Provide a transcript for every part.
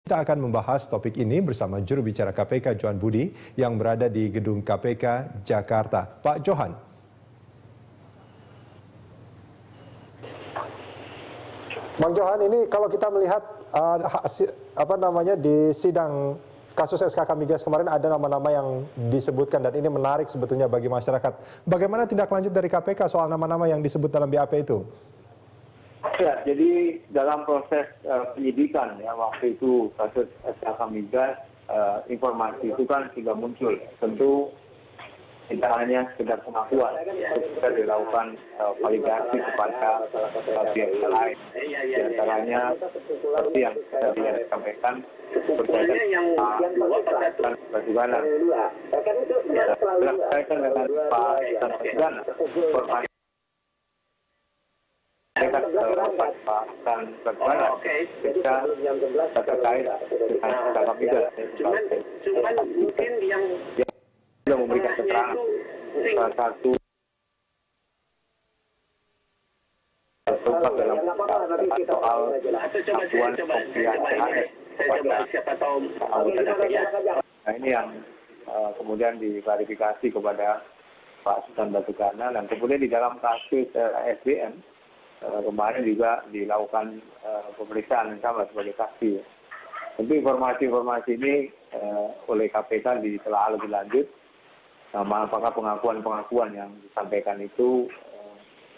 Kita akan membahas topik ini bersama juru bicara KPK Johan Budi yang berada di gedung KPK Jakarta. Pak Johan. Bang Johan, ini kalau kita melihat di sidang kasus SKK Migas kemarin ada nama-nama yang disebutkan dan ini menarik sebetulnya bagi masyarakat. Bagaimana tindak lanjut dari KPK soal nama-nama yang disebut dalam BAP itu? Ya, jadi dalam proses penyidikan ya waktu itu kasus SKK Migas, informasi itu kan sudah muncul. Tentu tidak hanya sekedar pengakuan, juga dilakukan validasi kepada pihak lain. Di antaranya seperti yang tadi disampaikan berkaitan bagaimana berkaitan dengan Pak Batuganna, informasi dan bagaimana kita terkait dengan SKK Migas. Cuman mungkin yang sudah memberikan keterangan salah satu tempat dalam soal acuan pemberian THR kepada anggota DPR. Nah ini yang kemudian diklarifikasi kepada Pak Sultan Batuganna, dan kemudian di dalam kasus SDM kemarin juga dilakukan pemeriksaan yang sama sebagai saksi. Tentu informasi-informasi ini oleh KPK ditelaah lebih lanjut. Apakah pengakuan-pengakuan yang disampaikan itu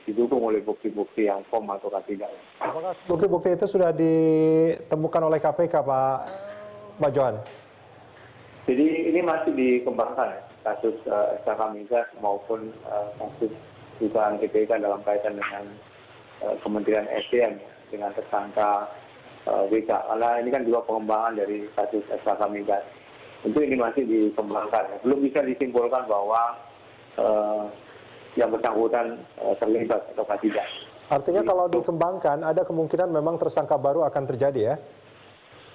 didukung oleh bukti-bukti yang firm atau tidak? Apakah bukti-bukti itu sudah ditemukan oleh KPK, Pak Johan? Jadi ini masih dikembangkan kasus SKK Migas maupun kasus dugaan KPK dalam kaitan dengan Kementerian SDM dengan tersangka WK. Karena ini kan juga pengembangan dari kasus SKK Migas. Tentu ini masih dikembangkan. Belum bisa disimpulkan bahwa yang bersangkutan terlibat atau tidak. Artinya kalau dikembangkan, ada kemungkinan memang tersangka baru akan terjadi ya?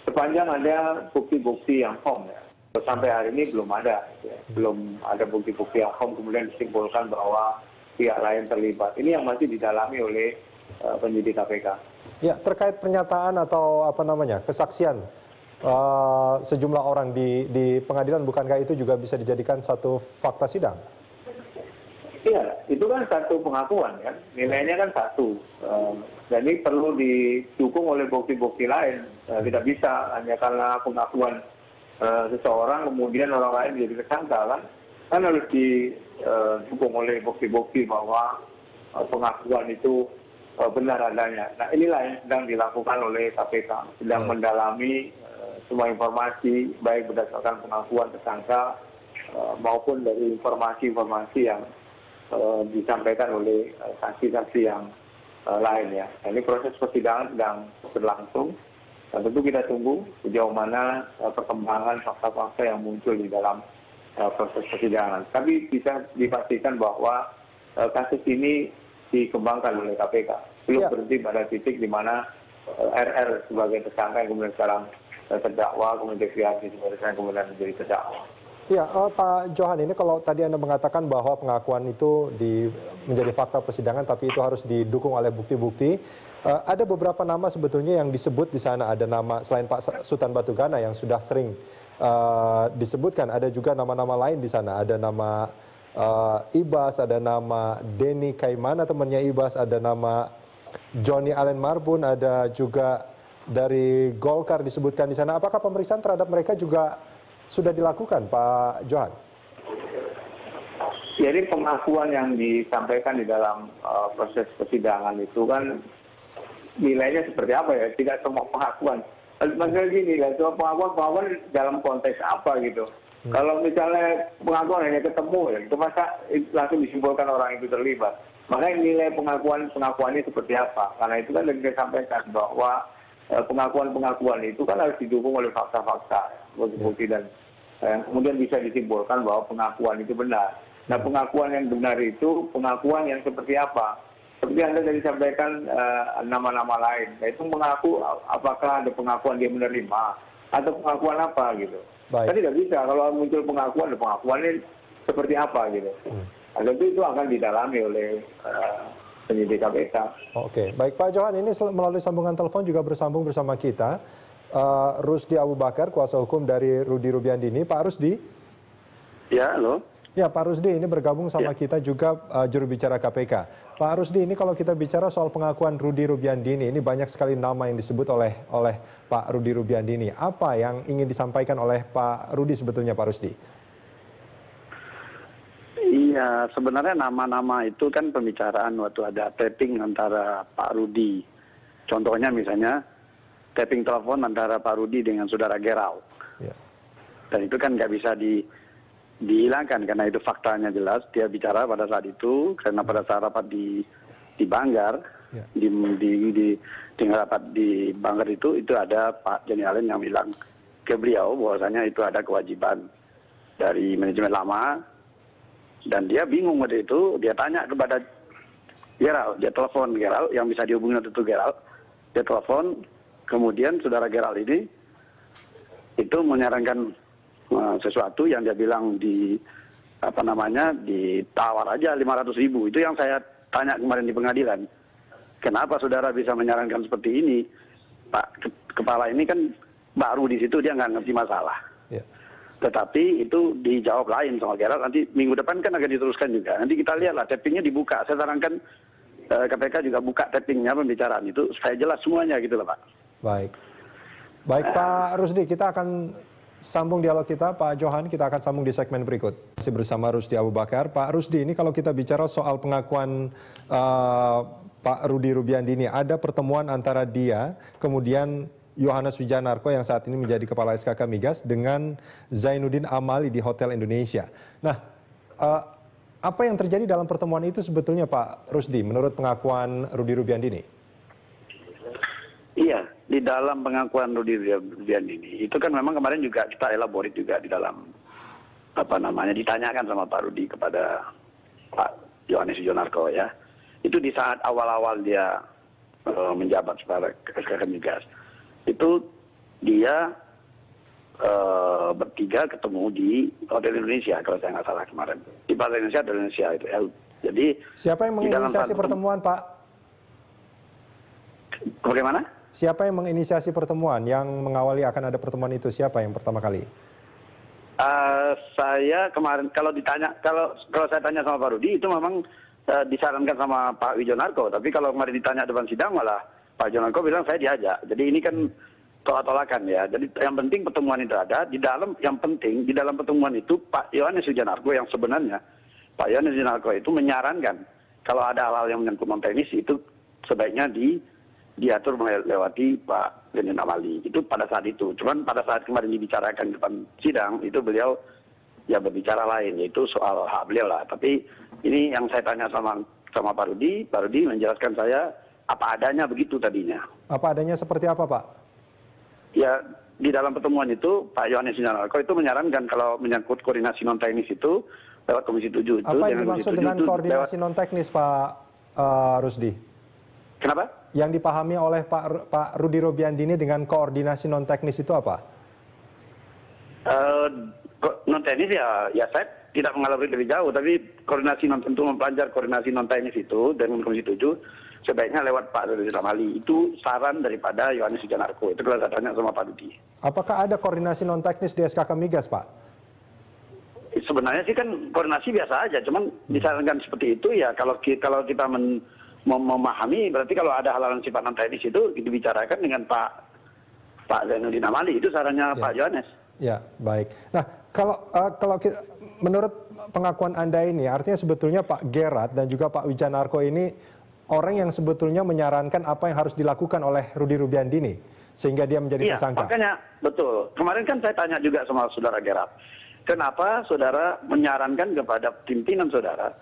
Sepanjang ada bukti-bukti yang firm ya. Sampai hari ini belum ada. Ya. Belum ada bukti-bukti yang firm kemudian disimpulkan bahwa pihak lain terlibat. Ini yang masih didalami oleh penyidik KPK. Ya, terkait pernyataan atau kesaksian sejumlah orang di pengadilan, bukankah itu juga bisa dijadikan satu fakta sidang? Iya, itu kan satu pengakuan kan, nilainya kan satu. Dan ini perlu didukung oleh bukti-bukti lain. Tidak bisa hanya karena pengakuan seseorang kemudian orang lain jadi tersangka kan. Kan harus didukung oleh bukti-bukti bahwa pengakuan itu benar adanya. Nah inilah yang sedang dilakukan oleh KPK, sedang mendalami semua informasi baik berdasarkan pengakuan tersangka maupun dari informasi-informasi yang disampaikan oleh saksi-saksi yang lain ya. Nah, ini proses persidangan sedang berlangsung dan tentu kita tunggu sejauh mana perkembangan fakta-fakta yang muncul di dalam proses persidangan. Tapi bisa dipastikan bahwa kasus ini dikembangkan oleh KPK. Belum berhenti pada titik di mana RR sebagai tersangka yang kemudian sekarang terdakwa, kemudian Deviasi sebagai tersangka kemudian menjadi terdakwa. Ya, Pak Johan, ini kalau tadi Anda mengatakan bahwa pengakuan itu menjadi fakta persidangan, tapi itu harus didukung oleh bukti-bukti. Ada beberapa nama sebetulnya yang disebut di sana. Ada nama selain Pak Sultan Batuganna yang sudah sering disebutkan. Ada juga nama-nama lain di sana. Ada nama Ibas, ada nama Denny Kaimana temannya Ibas, ada nama Johnny Allen Marbun, ada juga dari Golkar disebutkan di sana. Apakah pemeriksaan terhadap mereka juga sudah dilakukan, Pak Johan? Jadi pengakuan yang disampaikan di dalam proses persidangan itu kan nilainya seperti apa ya? Tidak semua pengakuan. Maksudnya gini, semua pengakuan dalam konteks apa gitu. Kalau misalnya pengakuan hanya ketemu ya, itu masa langsung disimpulkan orang itu terlibat. Makanya nilai pengakuannya seperti apa? Karena itu kan yang saya sampaikan bahwa pengakuan itu kan harus didukung oleh fakta-fakta, bukti-bukti dan kemudian bisa disimpulkan bahwa pengakuan itu benar. Nah pengakuan yang benar itu pengakuan yang seperti apa? Seperti Anda tadi sampaikan nama-nama lain. Nah itu mengaku apakah ada pengakuan dia menerima atau pengakuan apa gitu. Kan tidak bisa kalau muncul pengakuannya seperti apa gitu. Tentu itu akan didalami oleh penyidik KPK. Oke, baik Pak Johan, ini melalui sambungan telepon juga bersambung bersama kita Rusdi Abu Bakar, kuasa hukum dari Rudy Rubiandini. Pak Rusdi? Ya, halo. Ya, Pak Rusdi, ini bergabung sama kita juga juru bicara KPK. Pak Rusdi, ini kalau kita bicara soal pengakuan Rudy Rubiandini, ini banyak sekali nama yang disebut oleh Pak Rudy Rubiandini. Apa yang ingin disampaikan oleh Pak Rudy sebetulnya, Pak Rusdi? Iya, sebenarnya nama-nama itu kan pembicaraan waktu ada tapping antara Pak Rudy. Contohnya misalnya tapping telepon antara Pak Rudy dengan saudara Gerald. Ya. Dan itu kan nggak bisa dihilangkan karena itu faktanya jelas. Dia bicara pada saat itu karena pada saat rapat di Banggar, Ya. di rapat di Banggar itu ada Pak Joni Allen yang bilang ke beliau bahwasanya itu ada kewajiban dari manajemen lama. Dan dia bingung waktu itu, dia tanya kepada Gerald, dia telepon Gerald, yang bisa dihubungi waktu itu Gerald, dia telepon, kemudian saudara Gerald ini itu menyarankan sesuatu yang dia bilang ditawar aja 500.000. Itu yang saya tanya kemarin di pengadilan. Kenapa saudara bisa menyarankan seperti ini? Pak kepala ini kan baru di situ, dia nggak ngerti masalah. Ya. Tetapi itu dijawab lain sama Gerald. Nanti minggu depan kan akan diteruskan juga. Nanti kita lihatlah tappingnya dibuka. Saya sarankan KPK juga buka tappingnya pembicaraan itu supaya jelas semuanya gitu loh Pak. Baik. Baik Pak Rusdi, kita akan sambung dialog kita. Pak Johan, kita akan sambung di segmen berikut. Masih bersama Rusdi Abu Bakar. Pak Rusdi, ini kalau kita bicara soal pengakuan Pak Rudy Rubiandini, ada pertemuan antara dia, kemudian Yohanes Wijanarko yang saat ini menjadi Kepala SKK Migas dengan Zainuddin Amali di Hotel Indonesia. Nah, apa yang terjadi dalam pertemuan itu sebetulnya Pak Rusdi menurut pengakuan Rudy Rubiandini? Iya, di dalam pengakuan Rudy Rubiandini itu kan memang kemarin juga kita elaborate juga di dalam ditanyakan sama Pak Rudy kepada Pak Yohanes Wijanarko ya. Itu di saat awal-awal dia menjabat sebagai SKK Migas. Itu dia bertiga ketemu di Hotel Indonesia kalau saya nggak salah kemarin di Hotel Indonesia itu ya. Jadi siapa yang menginisiasi pertemuan Pak? Bagaimana? Siapa yang menginisiasi pertemuan yang mengawali akan ada pertemuan itu? Siapa yang pertama kali? Saya kemarin kalau saya tanya sama Pak Rudy itu memang disarankan sama Pak Wijanarko, tapi kalau kemarin ditanya depan sidang malah Pak Wijanarko bilang saya diajak. Jadi ini kan tolak-tolakan ya. Jadi yang penting pertemuan itu ada. Di dalam pertemuan itu Pak Yohanes Wijanarko yang sebenarnya Pak Yohanes Wijanarko itu menyarankan kalau ada hal-hal yang menyangkut non teknis itu sebaiknya diatur melewati Pak Zainuddin Amali. Itu pada saat itu. Cuman pada saat kemarin dibicarakan di depan sidang itu beliau ya berbicara lain yaitu soal hak beliau lah. Tapi ini yang saya tanya sama Pak Rudy menjelaskan saya apa adanya begitu tadinya. Apa adanya seperti apa Pak? Ya di dalam pertemuan itu Pak Yohanes Wijanarko itu menyarankan kalau menyangkut koordinasi non teknis itu lewat Komisi 7 itu. Apa yang dimaksud dengan koordinasi non teknis Pak Rusdi? Kenapa? Yang dipahami oleh Pak Rudy Rubiandini dengan koordinasi non teknis itu apa? Non teknis ya saya tidak mengalami lebih jauh, tapi koordinasi untuk mempelajari koordinasi non teknis itu dengan Komisi 7 sebaiknya lewat Pak Zainuddin Amali. Itu saran daripada Yohanes Wijanarko. Itu kalau saya tanya sama Pak Rudy. Apakah ada koordinasi non teknis di SKK Migas, Pak? Sebenarnya sih kan koordinasi biasa aja, cuman disarankan seperti itu ya kalau kita memahami berarti kalau ada hal-hal sifat non teknis itu dibicarakan dengan Pak Zainuddin Amali. Itu sarannya Pak Yohanes. Ya, baik. Nah, kalau kita, menurut pengakuan Anda ini artinya sebetulnya Pak Gerard dan juga Pak Wijanarko ini orang yang sebetulnya menyarankan apa yang harus dilakukan oleh Rudy Rubiandini sehingga dia menjadi tersangka. Makanya betul. Kemarin kan saya tanya juga sama saudara Gerard. Kenapa saudara menyarankan kepada pimpinan saudara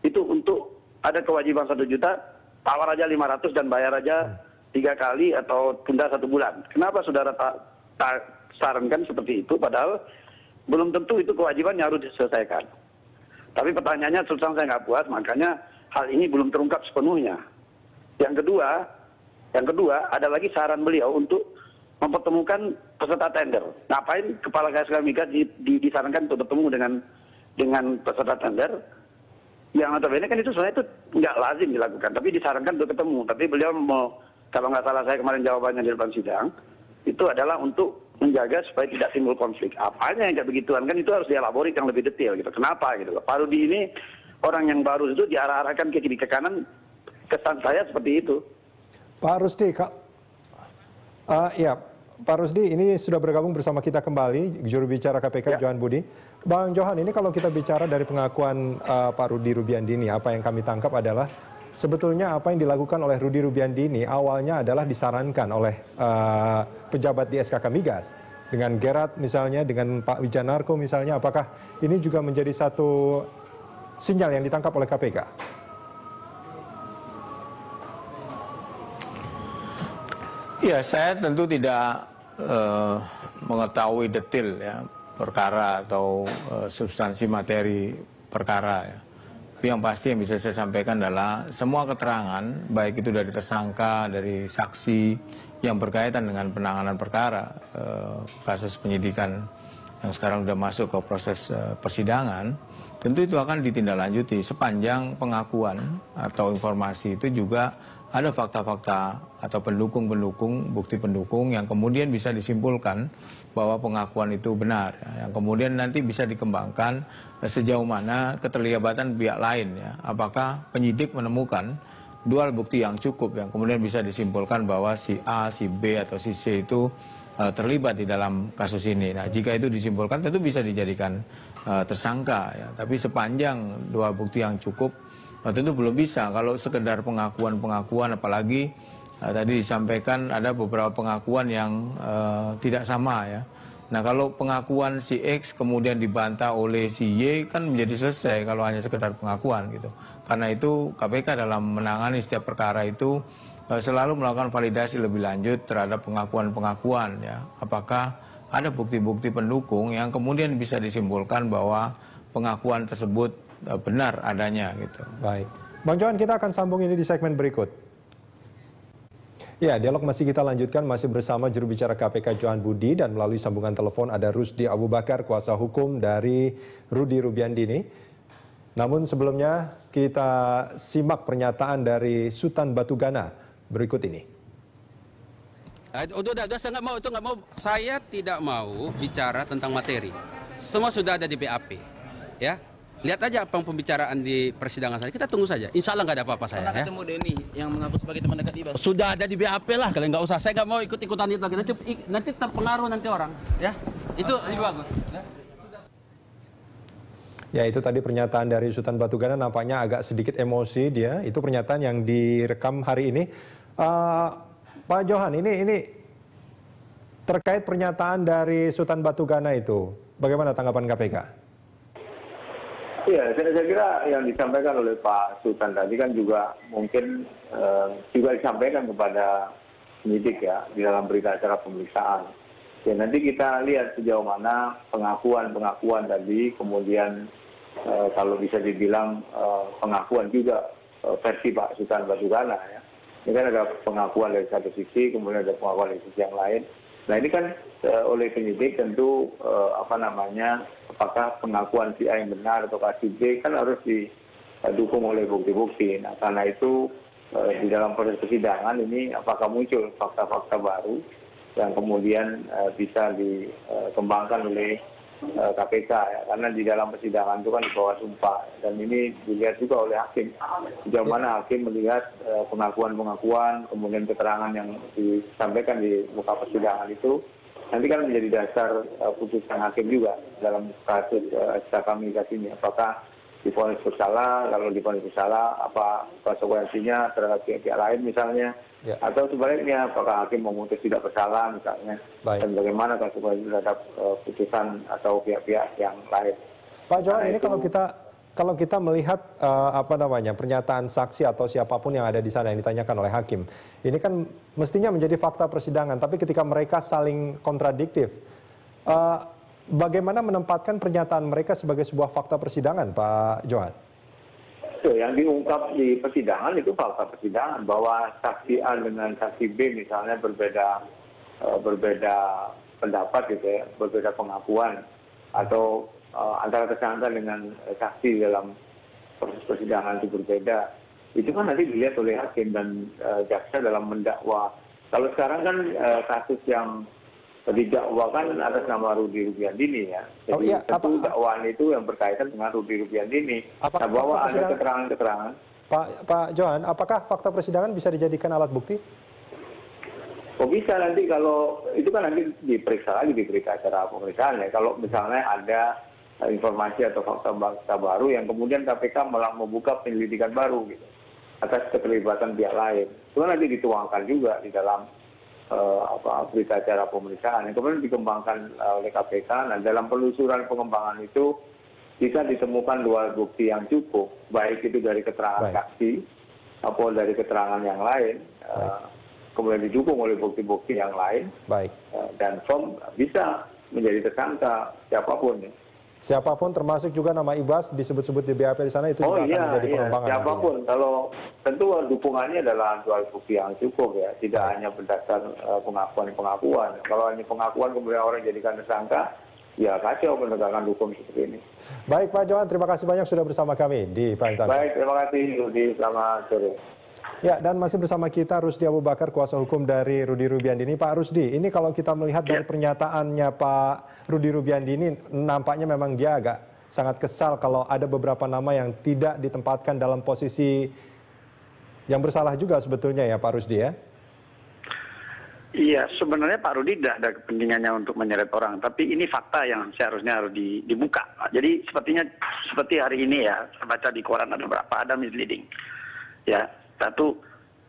itu untuk ada kewajiban 1 juta, tawar aja 500 dan bayar aja 3 kali atau tunda 1 bulan. Kenapa saudara tak sarankan seperti itu padahal belum tentu itu kewajiban yang harus diselesaikan. Tapi pertanyaannya terus terang saya nggak puas, makanya hal ini belum terungkap sepenuhnya. Yang kedua ada lagi saran beliau untuk mempertemukan peserta tender. Ngapain Kepala KSK Migas disarankan untuk bertemu dengan peserta tender? Yang notabene kan itu sebenarnya itu nggak lazim dilakukan, tapi disarankan untuk ketemu. Tapi beliau mau, kalau nggak salah saya kemarin jawabannya di depan sidang, itu adalah untuk menjaga supaya tidak timbul konflik. Apanya yang kayak begituan kan itu harus dielaborasi yang lebih detail gitu. Kenapa gitu? Pak Rudi ini orang yang baru itu diarah-arahkan ke kiri ke kanan, kesan saya seperti itu. Pak Rusdi, ya Pak Rusdi ini sudah bergabung bersama kita kembali, juru bicara KPK Johan Budi. Bang Johan, ini kalau kita bicara dari pengakuan Pak Rudy Rubiandini, apa yang kami tangkap adalah sebetulnya apa yang dilakukan oleh Rudy Rubiandini awalnya adalah disarankan oleh pejabat di SKK Migas. Dengan Gerat misalnya, dengan Pak Wijanarko misalnya, apakah ini juga menjadi satu sinyal yang ditangkap oleh KPK? Ya, saya tentu tidak mengetahui detail ya perkara atau substansi materi perkara ya. Tapi yang pasti yang bisa saya sampaikan adalah semua keterangan, baik itu dari tersangka, dari saksi yang berkaitan dengan penanganan perkara, kasus penyidikan yang sekarang sudah masuk ke proses persidangan, tentu itu akan ditindaklanjuti sepanjang pengakuan atau informasi itu juga ada fakta-fakta atau pendukung-pendukung, bukti pendukung yang kemudian bisa disimpulkan bahwa pengakuan itu benar, ya, yang kemudian nanti bisa dikembangkan sejauh mana keterlibatan pihak lain, ya. Apakah penyidik menemukan dua alat bukti yang cukup yang kemudian bisa disimpulkan bahwa si A, si B atau si C itu terlibat di dalam kasus ini. Nah, jika itu disimpulkan tentu bisa dijadikan tersangka, ya. Tapi sepanjang dua bukti yang cukup, tentu belum bisa kalau sekedar pengakuan-pengakuan, apalagi tadi disampaikan ada beberapa pengakuan yang tidak sama ya. Nah, kalau pengakuan si X kemudian dibantah oleh si Y kan menjadi selesai kalau hanya sekedar pengakuan gitu. Karena itu KPK dalam menangani setiap perkara itu selalu melakukan validasi lebih lanjut terhadap pengakuan-pengakuan ya. Apakah ada bukti-bukti pendukung yang kemudian bisa disimpulkan bahwa pengakuan tersebut benar adanya gitu. Baik. Bang Johan, kita akan sambung ini di segmen berikut. Ya, dialog masih kita lanjutkan masih bersama juru bicara KPK Johan Budi dan melalui sambungan telepon ada Rusdi Abu Bakar, kuasa hukum dari Rudy Rubiandini. Namun sebelumnya kita simak pernyataan dari Sultan Batugana berikut ini. Udah, saya nggak mau, itu nggak mau. Saya tidak mau bicara tentang materi. Semua sudah ada di BAP, ya. Lihat aja apa pembicaraan di persidangan saya. Kita tunggu saja. Insya Allah nggak ada apa-apa saya. Pernah ketemu Denny yang mengaku sebagai teman dekat Ibas? Sudah ada di BAP lah. Kalian nggak usah. Saya nggak mau ikut-ikutan itu lagi. Nanti terpengaruh nanti orang. Ya, itu lebih bagus. Ya, itu tadi pernyataan dari Sultan Batugana, nampaknya agak sedikit emosi dia. Itu pernyataan yang direkam hari ini. Pak Johan, ini terkait pernyataan dari Sultan Batugana itu, bagaimana tanggapan KPK? Ya, saya kira yang disampaikan oleh Pak Sultan tadi kan juga mungkin juga disampaikan kepada penyidik ya di dalam berita acara pemeriksaan. Ya, nanti kita lihat sejauh mana pengakuan tadi, kemudian kalau bisa dibilang pengakuan juga versi Pak Sultan Batugana ya. Ini kan ada pengakuan dari satu sisi, kemudian ada pengakuan dari sisi yang lain. Nah, ini kan oleh penyidik tentu apakah pengakuan si A yang benar atau si B kan harus didukung oleh bukti-bukti. Nah, karena itu di dalam proses persidangan ini apakah muncul fakta-fakta baru yang kemudian bisa dikembangkan oleh KPK ya. Karena di dalam persidangan itu kan di bawah sumpah dan ini dilihat juga oleh hakim. Sejauh mana hakim melihat pengakuan-pengakuan kemudian keterangan yang disampaikan di muka persidangan itu nanti kan menjadi dasar putusan hakim juga dalam kasus SKK Migas ini. Apakah divonis bersalah, kalau divonis bersalah apa konsekuensinya terhadap pihak lain misalnya, ya. Atau sebaliknya apakah hakim memutus tidak bersalah misalnya. Baik. Dan bagaimana konsekuensi terhadap putusan atau pihak-pihak yang lain. Pak Johan, ini kalau kita melihat pernyataan saksi atau siapapun yang ada di sana yang ditanyakan oleh hakim, ini kan mestinya menjadi fakta persidangan, tapi ketika mereka saling kontradiktif, bagaimana menempatkan pernyataan mereka sebagai sebuah fakta persidangan, Pak Johan? Yang diungkap di persidangan itu fakta persidangan bahwa saksi A dengan saksi B misalnya berbeda pendapat gitu ya, berbeda pengakuan atau antara tersangka dengan saksi dalam proses persidangan itu berbeda. Itu kan nanti dilihat oleh hakim dan jaksa dalam mendakwa Kalau sekarang kan kasus yang didakwakan atas nama Rudy Rubiandini ya. Jadi tentu dakwaan itu yang berkaitan dengan Rudy Rubiandini. Nah, bahwa ada keterangan-keterangan. Pak Johan, apakah fakta persidangan bisa dijadikan alat bukti? Oh bisa nanti kalau itu kan nanti diperiksa lagi, diberi acara pemeriksaan ya. Kalau misalnya ada informasi atau fakta baru yang kemudian KPK malah membuka penyelidikan baru gitu atas keterlibatan pihak lain, itu kan nanti dituangkan juga di dalam berita acara pemeriksaan yang kemudian dikembangkan oleh KPK. Nah, dalam penelusuran pengembangan itu bisa ditemukan dua bukti yang cukup, baik itu dari keterangan saksi atau dari keterangan yang lain. Kemudian didukung oleh bukti-bukti yang lain, dan firm bisa menjadi tersangka siapapun. Ya. Siapapun, termasuk juga nama Ibas disebut-sebut di BAP di sana, itu juga akan menjadi pengembangan. Siapapun, kalau tentu dukungannya adalah dua bukti yang cukup ya, tidak hanya berdasar pengakuan-pengakuan. Kalau hanya pengakuan kemudian orang jadikan tersangka, ya kacau penegakan hukum seperti ini. Baik Pak Johan, terima kasih banyak sudah bersama kami di Prime Time. Baik, terima kasih Rudi, selamat sore. Ya, dan masih bersama kita Rusdi Abu Bakar, kuasa hukum dari Rudy Rubiandini. Pak Rusdi, ini kalau kita melihat dari pernyataannya Pak Rudy Rubiandini, nampaknya memang dia agak sangat kesal kalau ada beberapa nama yang tidak ditempatkan dalam posisi yang bersalah juga sebetulnya ya Pak Rusdi ya? Iya, sebenarnya Pak Rudy tidak ada kepentingannya untuk menyeret orang, tapi ini fakta yang seharusnya harus dibuka. Jadi seperti hari ini ya, saya baca di koran ada misleading. Ya. Satu,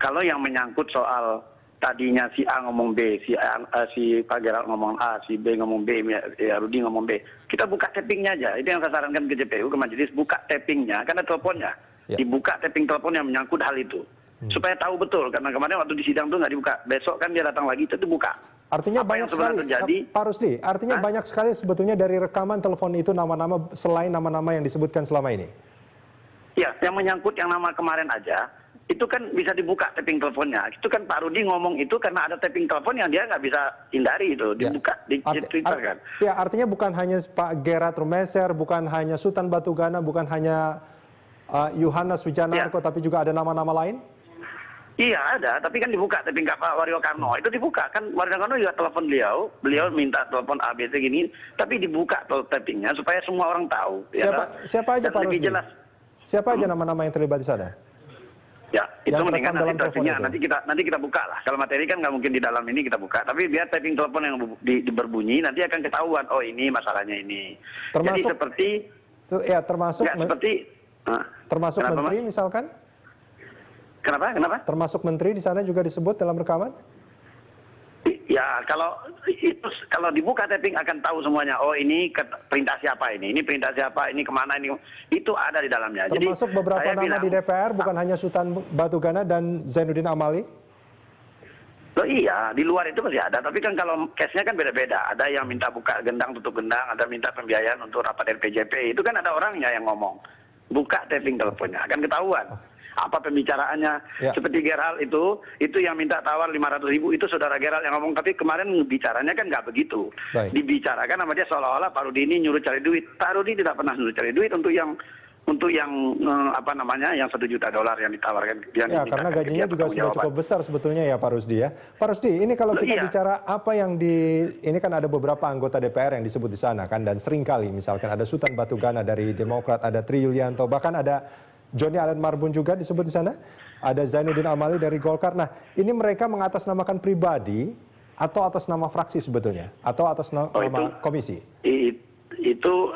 kalau yang menyangkut soal tadinya si A ngomong B, si Pak Gerald ngomong A, si B ngomong B, ya Rudy ngomong B, kita buka tappingnya aja. Itu yang saya sarankan ke JPU, ke majelis, buka tappingnya, karena teleponnya. Dibuka tapping telepon yang menyangkut hal itu. Supaya tahu betul, karena kemarin waktu di sidang itu nggak dibuka. Besok kan dia datang lagi, itu dibuka. Artinya apa banyak sekali, terjadi, Pak Rusdi, artinya banyak sekali sebetulnya dari rekaman telepon itu nama-nama selain nama-nama yang disebutkan selama ini? Ya, yang menyangkut yang nama kemarin aja, itu kan bisa dibuka tapping teleponnya. Itu kan Pak Rudy ngomong itu karena ada tapping telepon yang dia nggak bisa hindari itu. Dibuka di Twitter kan. Ya, artinya bukan hanya Pak Gerard Rumeser, bukan hanya Sultan Batugana, bukan hanya Yohanes Wijanarko, tapi juga ada nama-nama lain? Iya ada, tapi kan dibuka tapping Pak Wario Karno. Itu dibuka kan, Wario Karno juga telepon beliau minta telepon ABC gini, tapi dibuka tappingnya supaya semua orang tahu. Siapa aja Pak Rusdi? Siapa aja nama-nama yang terlibat di sana? Ya, itu mendingan nanti tappingnya nanti kita buka lah. Kalau materi kan nggak mungkin di dalam ini kita buka, tapi biar tapping telepon yang berbunyi nanti akan ketahuan. Oh ini masalahnya ini. Termasuk, jadi seperti ya termasuk termasuk menteri misalkan? Kenapa? Termasuk menteri di sana juga disebut dalam rekaman? Ya kalau dibuka tapping akan tahu semuanya. Oh ini perintah siapa ini perintah siapa, ini kemana ini, itu ada di dalamnya. Termasuk jadi, beberapa nama di DPR, bukan hanya Sultan Batugana dan Zainuddin Amali? Oh iya, di luar itu masih ada. Tapi kan kalau case-nya kan beda-beda. Ada yang minta buka gendang tutup gendang, ada minta pembiayaan untuk rapat RPJP. Itu kan ada orangnya yang ngomong. Buka tapping teleponnya, akan ketahuan. Apa pembicaraannya, seperti Gerald itu yang minta tawar 500.000 itu saudara Gerald yang ngomong, tapi kemarin bicaranya kan nggak begitu. Dibicarakan sama dia seolah-olah Pak Rudy ini nyuruh cari duit. Pak Rudy tidak pernah nyuruh cari duit untuk yang apa namanya yang $1 juta yang ditawarkan. Ya, karena gajinya juga sudah cukup besar sebetulnya ya Pak Rusdi ya. Pak Rusdi, ini kalau kita bicara apa yang ini kan ada beberapa anggota DPR yang disebut di sana kan, dan seringkali misalkan ada Sultan Batugana dari Demokrat, ada Tri Yulianto, bahkan ada Joni Allen Marbun juga disebut di sana. Ada Zainuddin Amali dari Golkar. Nah, ini mereka mengatasnamakan pribadi atau atas nama fraksi sebetulnya? Atau atas nama komisi? Itu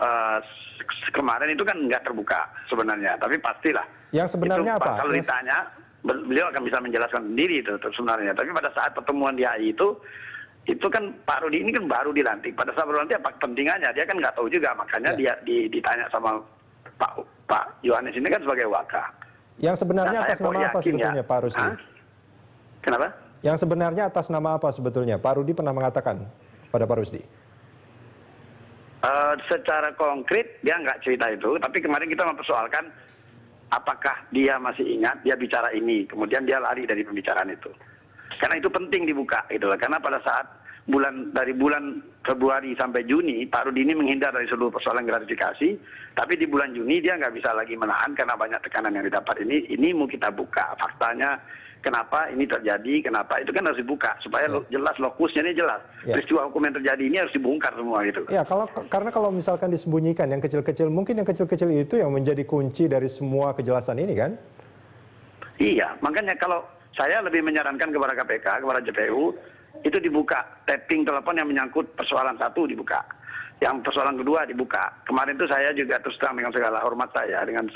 kemarin itu kan nggak terbuka sebenarnya. Tapi pastilah. Yang sebenarnya itu, apa? Kalau ditanya, beliau akan bisa menjelaskan sendiri itu sebenarnya. Tapi pada saat pertemuan di AI itu kan Pak Rudy ini kan baru dilantik. Pada saat baru dilantik apa kepentingannya? Dia kan nggak tahu juga. Makanya dia ditanya sama Pak Yohanes ini kan sebagai wakil. Yang sebenarnya atas nama apa sebetulnya Pak Rusdi? Kenapa? Yang sebenarnya atas nama apa sebetulnya? Pak Rudy pernah mengatakan pada Pak Rusdi? Secara konkret dia nggak cerita itu, tapi kemarin kita mempersoalkan apakah dia masih ingat dia bicara ini, kemudian dia lari dari pembicaraan itu. Karena itu penting dibuka gitu loh. Karena pada saat dari bulan Februari sampai Juni, Pak Rudy ini menghindar dari seluruh persoalan gratifikasi, tapi di bulan Juni dia nggak bisa lagi menahan karena banyak tekanan yang didapat ini mau kita buka. Faktanya kenapa ini terjadi, kenapa itu kan harus dibuka supaya jelas lokusnya ini jelas. Peristiwa hukum yang terjadi ini harus dibongkar semua gitu. Ya, karena kalau misalkan disembunyikan yang kecil-kecil, mungkin yang kecil-kecil itu yang menjadi kunci dari semua kejelasan ini kan? Iya, makanya kalau saya lebih menyarankan kepada KPK, kepada JPU, itu dibuka tapping telepon yang menyangkut persoalan satu dibuka. Yang persoalan kedua dibuka. Kemarin itu saya juga terus terang dengan segala hormat saya dengan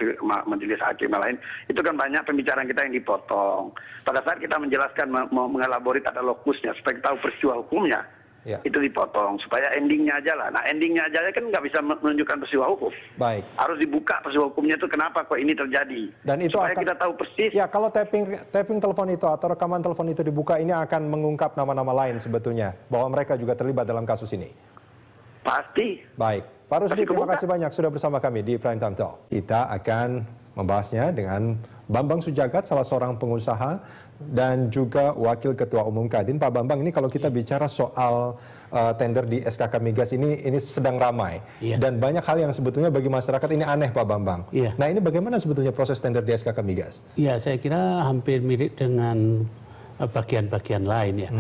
majelis hakim yang lain, itu kan banyak pembicaraan kita yang dipotong. Pada saat kita menjelaskan, mengelaborit ada lokusnya, supaya kita tahu peristiwa hukumnya, itu dipotong. Supaya endingnya aja lah. Nah endingnya aja kan nggak bisa menunjukkan peristiwa hukum. Baik. Harus dibuka peristiwa hukumnya itu kenapa kok ini terjadi. Dan itu supaya kita tahu persis. Ya, kalau tapping telepon itu atau rekaman telepon itu dibuka, ini akan mengungkap nama-nama lain sebetulnya. Bahwa mereka juga terlibat dalam kasus ini. Pasti. Baik, Pak Rusdi, terima kasih banyak sudah bersama kami di Prime Time Talk. Kita akan membahasnya dengan Bambang Sujagat, salah seorang pengusaha dan juga Wakil Ketua Umum Kadin. Pak Bambang, ini kalau kita bicara soal tender di SKK Migas ini sedang ramai. Dan banyak hal yang sebetulnya bagi masyarakat ini aneh, Pak Bambang. Nah, ini bagaimana sebetulnya proses tender di SKK Migas? Ya, saya kira hampir mirip dengan bagian-bagian lain ya.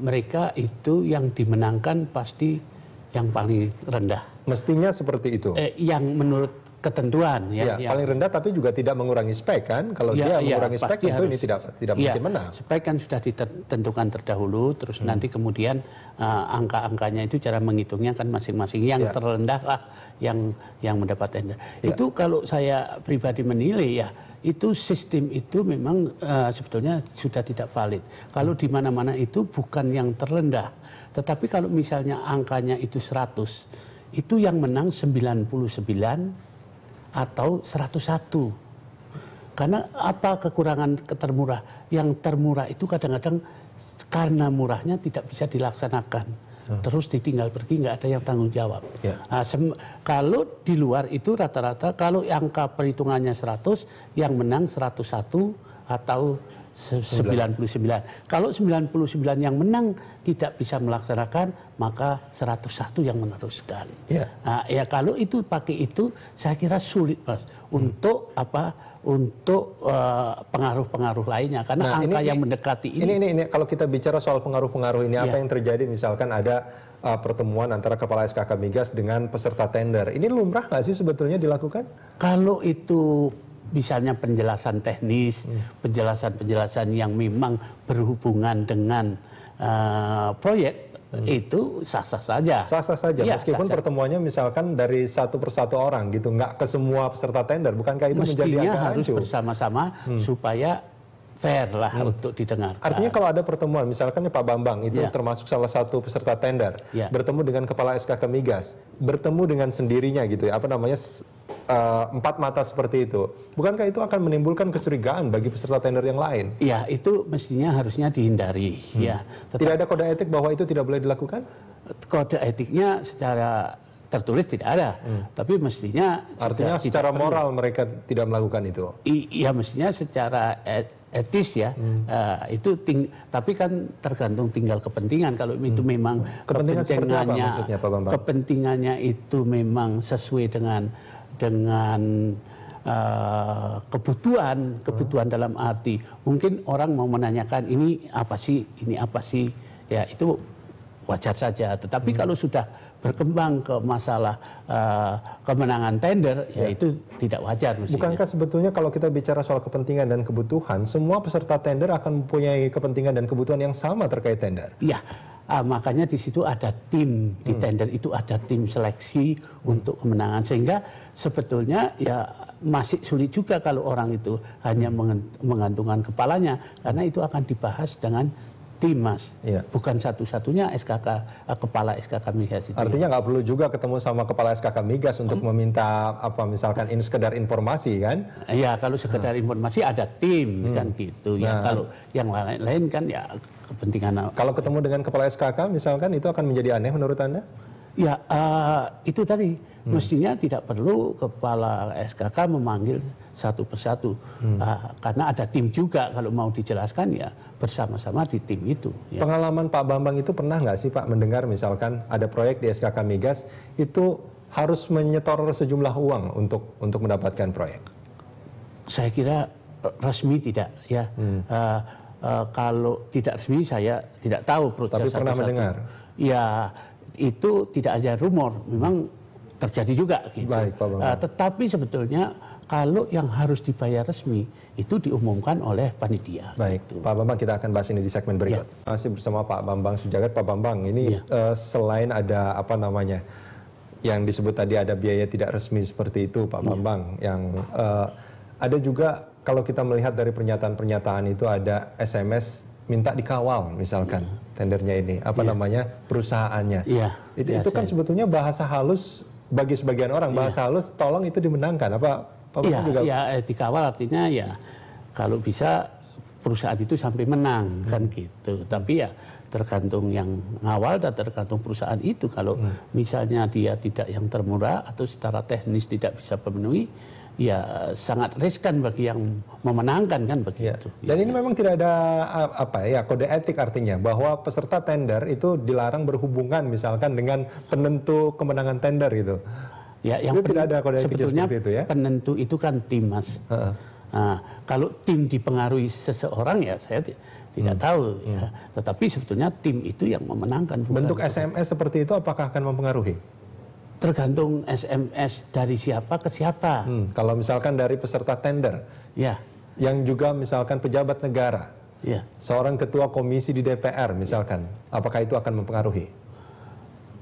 Mereka itu yang dimenangkan pasti yang paling rendah. Mestinya seperti itu. Yang menurut ketentuan ya. Paling rendah tapi juga tidak mengurangi spek kan? Kalau dia mengurangi spek tentu ini tidak mungkin menang. Spek kan sudah ditentukan terdahulu, terus nanti kemudian angka-angkanya itu cara menghitungnya kan masing-masing. Yang terendah lah yang mendapat tender. Itu kalau saya pribadi menilai ya, itu sistem itu memang sebetulnya sudah tidak valid. Kalau di mana-mana itu bukan yang terendah. Tetapi kalau misalnya angkanya itu 100, itu yang menang 99 atau 101. Karena apa kekurangan termurah? Yang termurah itu kadang-kadang karena murahnya tidak bisa dilaksanakan. Terus ditinggal pergi, nggak ada yang tanggung jawab. Kalau di luar itu rata-rata, kalau angka perhitungannya 100, yang menang 101 atau 99. Kalau 99 yang menang tidak bisa melaksanakan, maka 101 yang meneruskan. Ya kalau itu pakai itu, saya kira sulit, Mas, untuk apa? Untuk pengaruh-pengaruh lainnya, karena angka yang mendekati ini kalau kita bicara soal pengaruh-pengaruh ini, apa yang terjadi misalkan ada pertemuan antara Kepala SKK Migas dengan peserta tender, ini lumrah nggak sih sebetulnya dilakukan? Kalau itu misalnya penjelasan teknis, penjelasan-penjelasan yang memang berhubungan dengan proyek, itu sah-sah saja. Sah-sah saja, meskipun pertemuannya misalkan dari satu persatu orang gitu, nggak ke semua peserta tender, bukankah itu menjadi agak harus bersama-sama supaya fair lah untuk didengar. Artinya kalau ada pertemuan, misalkan Pak Bambang itu termasuk salah satu peserta tender, bertemu dengan Kepala SKK Migas, bertemu dengan sendirinya gitu ya, empat mata seperti itu, bukankah itu akan menimbulkan kecurigaan bagi peserta tender yang lain? Ya, itu mestinya harusnya dihindari. Tidak ada kode etik bahwa itu tidak boleh dilakukan? Kode etiknya secara tertulis tidak ada, tapi mestinya artinya secara moral mereka tidak melakukan itu. Iya, mestinya secara etis ya, itu tapi kan tergantung tinggal kepentingan. Kalau itu memang kepentingannya itu memang sesuai dengan kebutuhan dalam arti mungkin orang mau menanyakan ini apa sih ya, itu wajar saja. Tetapi kalau sudah berkembang ke masalah kemenangan tender, ya itu tidak wajar mestinya. Bukankah sebetulnya kalau kita bicara soal kepentingan dan kebutuhan, semua peserta tender akan mempunyai kepentingan dan kebutuhan yang sama terkait tender? Iya. Makanya di situ ada tim di tender itu, ada tim seleksi untuk kemenangan, sehingga sebetulnya ya masih sulit juga kalau orang itu hanya menggantungkan kepalanya, karena itu akan dibahas dengan tim, Mas. Bukan satu-satunya kepala SKK Migas itu. Artinya nggak perlu juga ketemu sama kepala SKK Migas untuk meminta misalkan ini sekedar informasi kan? Iya, kalau sekedar informasi ada tim kan gitu. Ya kalau yang lain-lain kan ya kepentingan. Kalau ketemu dengan kepala SKK misalkan itu akan menjadi aneh menurut Anda? Ya itu tadi mestinya tidak perlu kepala SKK memanggil satu persatu, karena ada tim juga. Kalau mau dijelaskan ya bersama-sama di tim itu. Pengalaman Pak Bambang itu pernah nggak sih Pak mendengar misalkan ada proyek di SKK Migas itu harus menyetor sejumlah uang untuk mendapatkan proyek? Saya kira resmi tidak ya. Kalau tidak resmi saya tidak tahu proses. Tapi pernah mendengar? Ya itu tidak hanya rumor, memang terjadi juga gitu. Baik, Pak Bambang. Tetapi sebetulnya kalau yang harus dibayar resmi itu diumumkan oleh panitia. Baik, gitu. Pak Bambang, kita akan bahas ini di segmen berikut. Masih bersama Pak Bambang Sujagat. Pak Bambang, ini selain ada apa namanya yang disebut tadi ada biaya tidak resmi seperti itu, Pak Bambang, yang ada juga kalau kita melihat dari pernyataan-pernyataan itu ada SMS minta dikawal misalkan tendernya ini apa namanya perusahaannya. Itu kan sebetulnya bahasa halus bagi sebagian orang, bahasa halus tolong itu dimenangkan. Apa Pak Bambang juga? Dikawal artinya ya kalau bisa perusahaan itu sampai menang kan gitu. Tapi ya tergantung yang ngawal dan tergantung perusahaan itu. Kalau misalnya dia tidak yang termurah atau secara teknis tidak bisa memenuhi, ya sangat riskan bagi yang memenangkan kan begitu. Dan ini memang tidak ada kode etik, artinya bahwa peserta tender itu dilarang berhubungan misalkan dengan penentu kemenangan tender itu. Ya, yang tidak ada kode etik sebetulnya seperti itu ya. Penentu itu kan tim, Mas. Nah, kalau tim dipengaruhi seseorang ya saya tidak tahu ya. Tetapi sebetulnya tim itu yang memenangkan. Bentuk SMS seperti itu apakah akan mempengaruhi? Tergantung SMS dari siapa ke siapa. Kalau misalkan dari peserta tender, yang juga misalkan pejabat negara, seorang ketua komisi di DPR misalkan, apakah itu akan mempengaruhi?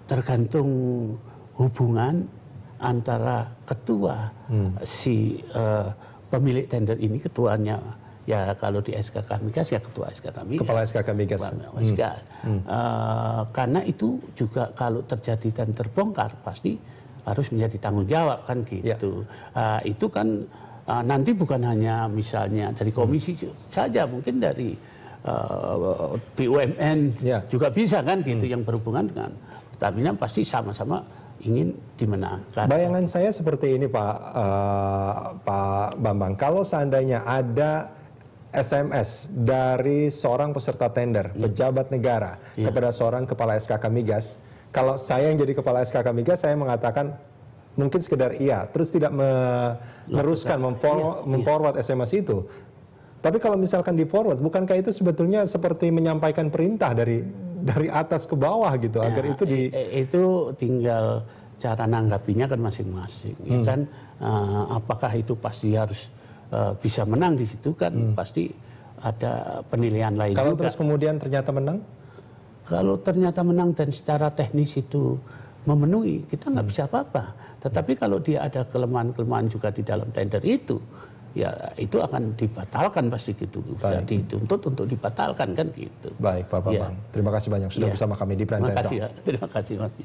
Tergantung hubungan antara ketua si pemilik tender ini, ketuanya ya kalau di SKK Migas ya ketua SKK Migas. Kepala SKK Migas. Karena itu juga kalau terjadi dan terbongkar pasti harus menjadi tanggung jawab kan gitu. Itu kan nanti bukan hanya misalnya dari komisi saja, mungkin dari BUMN juga bisa kan gitu yang berhubungan dengan Pertamina pasti sama-sama ingin dimenangkan. Bayangan saya seperti ini Pak Bambang, kalau seandainya ada SMS dari seorang peserta tender, pejabat negara, kepada seorang kepala SKK Migas. Kalau saya yang jadi kepala SKK Migas, saya mengatakan mungkin sekedar iya, terus tidak meneruskan, memforward SMS itu. Tapi kalau misalkan di forward, bukankah itu sebetulnya seperti menyampaikan perintah dari atas ke bawah gitu, agar itu Itu tinggal cara nanggapinya kan masing-masing. Kan apakah itu pasti harus bisa menang di situ kan pasti ada penilaian lain. Kalau juga. Terus kemudian ternyata menang? Kalau ternyata menang dan secara teknis itu memenuhi, kita nggak bisa apa-apa. Tetapi kalau dia ada kelemahan-kelemahan juga di dalam tender itu, ya itu akan dibatalkan pasti gitu. Bisa dituntut untuk dibatalkan kan gitu. Baik Pak Bambang, terima kasih banyak sudah bersama kami di Prime Time Talk. Terima kasih Mas.